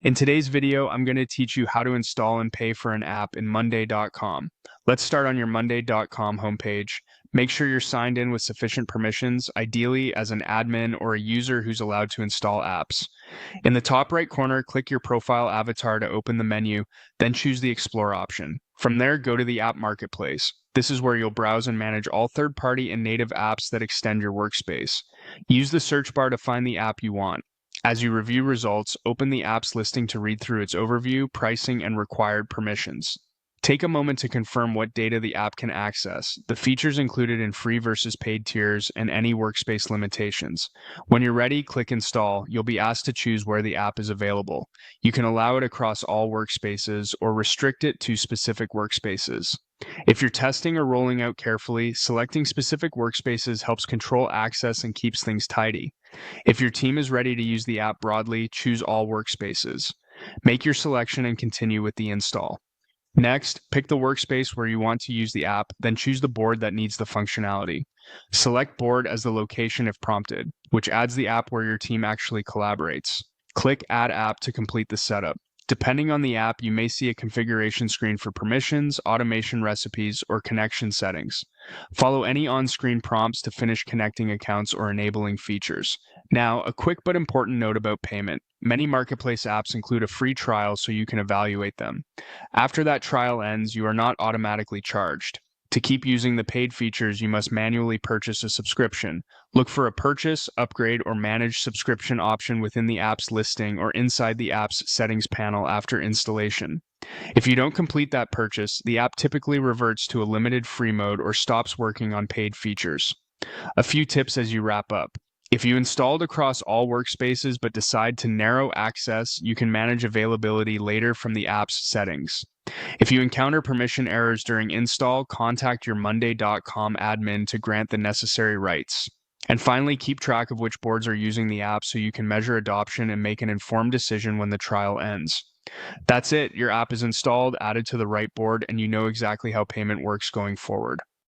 In today's video, I'm going to teach you how to install and pay for an app in Monday.com. Let's start on your Monday.com homepage. Make sure you're signed in with sufficient permissions, ideally as an admin or a user who's allowed to install apps. In the top right corner, click your profile avatar to open the menu, then choose the Explore option. From there, go to the App Marketplace. This is where you'll browse and manage all third-party and native apps that extend your workspace. Use the search bar to find the app you want. As you review results, open the app's listing to read through its overview, pricing, and required permissions. Take a moment to confirm what data the app can access, the features included in free versus paid tiers, and any workspace limitations. When you're ready, click Install. You'll be asked to choose where the app is available. You can allow it across all workspaces or restrict it to specific workspaces. If you're testing or rolling out carefully, selecting specific workspaces helps control access and keeps things tidy. If your team is ready to use the app broadly, choose all workspaces. Make your selection and continue with the install. Next, pick the workspace where you want to use the app, then choose the board that needs the functionality. Select board as the location if prompted, which adds the app where your team actually collaborates. Click Add App to complete the setup. Depending on the app, you may see a configuration screen for permissions, automation recipes, or connection settings. Follow any on-screen prompts to finish connecting accounts or enabling features. Now, a quick but important note about payment. Many marketplace apps include a free trial so you can evaluate them. After that trial ends, you are not automatically charged. To keep using the paid features, you must manually purchase a subscription. Look for a purchase, upgrade, or manage subscription option within the app's listing or inside the app's settings panel after installation. If you don't complete that purchase, the app typically reverts to a limited free mode or stops working on paid features. A few tips as you wrap up. If you installed across all workspaces but decide to narrow access, you can manage availability later from the app's settings. If you encounter permission errors during install, contact your Monday.com admin to grant the necessary rights. And finally, keep track of which boards are using the app so you can measure adoption and make an informed decision when the trial ends. That's it. Your app is installed, added to the right board, and you know exactly how payment works going forward.